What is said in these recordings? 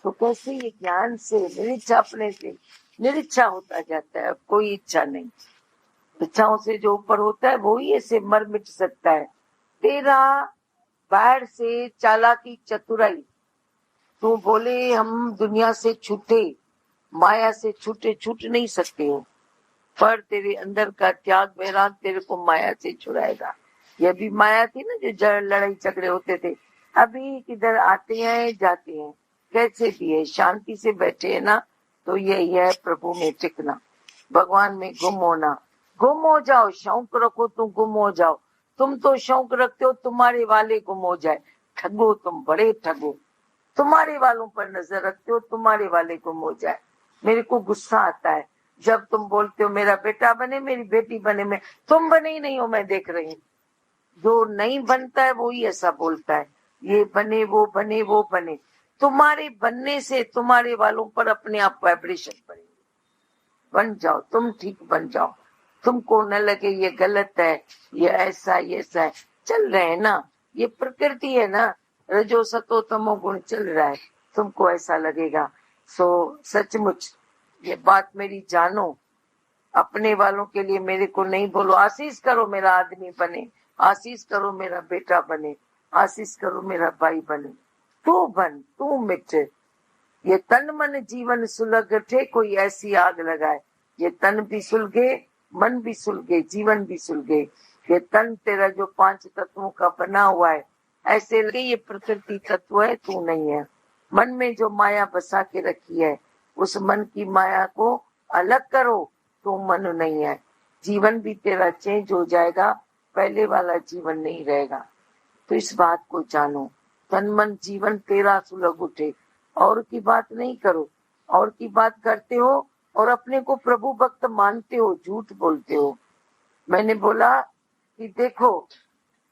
तो कैसे ये ज्ञान से निरिच्छापने से निरिच्छा होता जाता है, कोई इच्छा नहीं। इच्छाओं से जो ऊपर होता है वो ही ऐसे मर मिट सकता है। तेरा बाहर से चालाकी चतुराई, तू बोले हम दुनिया से छूटे, माया से छूटे, छूट नहीं सकते हो, पर तेरे अंदर का त्याग वैराग तेरे को माया से छुड़ाएगा। ये भी माया थी ना, जो लड़ाई झगड़े होते थे, अभी किधर आते हैं जाते हैं, कैसे भी है, शांति से बैठे है ना, तो यही है प्रभु में टिकना, भगवान में गुम होना। गुम हो जाओ, शौक रखो तो गुम हो जाओ। तुम तो शौक रखते हो तुम्हारे वाले गुम हो जाए, ठगो, तुम बड़े ठगो। तुम्हारे वालों पर नजर रखते हो, तुम्हारे वाले गुम हो जाए। मेरे को गुस्सा आता है जब तुम बोलते हो मेरा बेटा बने, मेरी बेटी बने, मैं तुम बने ही नहीं हो, मैं देख रही हूँ। जो नहीं बनता है वो ही ऐसा बोलता है, ये बने वो बने वो बने। तुम्हारे बनने से तुम्हारे वालों पर अपने आप वाइब्रेशन पड़ेगी। बन जाओ, तुम ठीक बन जाओ, तुमको न लगे ये गलत है, ये ऐसा है। चल रहे हैं ना, ये प्रकृति है ना, रजो सतो तमो गुण चल रहा है, तुमको ऐसा लगेगा। सो सचमुच ये बात मेरी जानो, अपने वालों के लिए मेरे को नहीं बोलो आशीष करो मेरा आदमी बने, आशीष करो मेरा बेटा बने, आशीष करो मेरा भाई बने। तू बन, तू मिट, ये तन मन जीवन सुलग थे, कोई ऐसी आग लगाए। ये तन भी सुलगे, मन भी सुलगे, जीवन भी सुलगे। ये तन तेरा जो 5 तत्वों का बना हुआ है, ऐसे लगे ये प्रकृति तत्व है, तू नहीं है। मन में जो माया बसा के रखी है, उस मन की माया को अलग करो, तो मन नहीं है। जीवन भी तेरा चेंज हो जाएगा, पहले वाला जीवन नहीं रहेगा। तो इस बात को जानो, तन मन जीवन तेरा सुलग उठे, और की बात नहीं करो। और की बात करते हो और अपने को प्रभु भक्त मानते हो, झूठ बोलते हो। मैंने बोला कि देखो,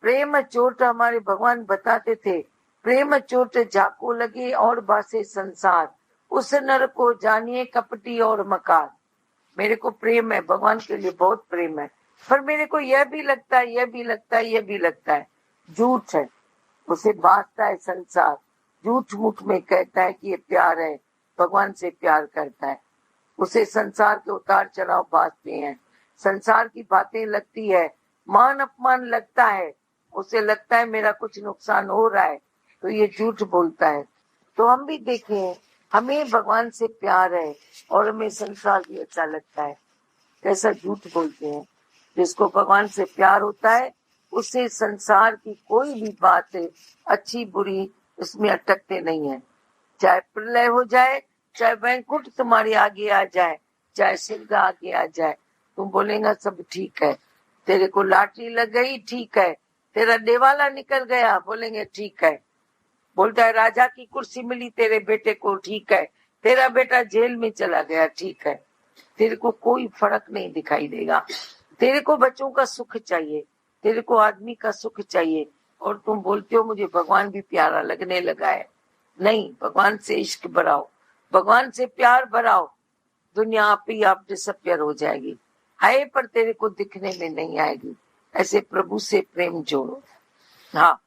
प्रेम चोट हमारे भगवान बताते थे, प्रेम चोट जाको लगे और बासे संसार, उस नर को जानिए कपटी और मकार। मेरे को प्रेम है, भगवान के लिए बहुत प्रेम है, पर मेरे को यह भी लगता है, यह भी लगता है, यह भी लगता है, झूठ है। उसे बांटता है संसार, झूठ मूठ में कहता है कि ये प्यार है, भगवान से प्यार करता है। उसे संसार के उतार चढ़ाव बांटते हैं, संसार की बातें लगती है, मान अपमान लगता है, उसे लगता है मेरा कुछ नुकसान हो रहा है, तो ये झूठ बोलता है। तो हम भी देखें, हमें भगवान से प्यार है और हमें संसार भी अच्छा लगता है, कैसा झूठ बोलते हैं। जिसको भगवान से प्यार होता है उससे संसार की कोई भी बात है, अच्छी बुरी, उसमें अटकते नहीं है। चाहे प्रलय हो जाए, चाहे वैकुंठ तुम्हारे आगे आ जाए, चाहे स्वर्ग आगे आ जाए, तुम बोलेगा सब ठीक है। तेरे को लॉटरी लग गई, ठीक है। तेरा देवाला निकल गया, बोलेंगे ठीक है। बोलता है राजा की कुर्सी मिली तेरे बेटे को, ठीक है। तेरा बेटा जेल में चला गया, ठीक है। तेरे को कोई फर्क नहीं दिखाई देगा। तेरे को बच्चों का सुख चाहिए, तेरे को आदमी का सुख चाहिए, और तुम बोलते हो मुझे भगवान भी प्यारा लगने लगा है। नहीं, भगवान से इश्क बढ़ाओ, भगवान से प्यार बढ़ाओ, दुनिया आप ही आप डिसअपियर हो जाएगी, है पर तेरे को दिखने में नहीं आएगी। ऐसे प्रभु से प्रेम जोड़ो। हाँ,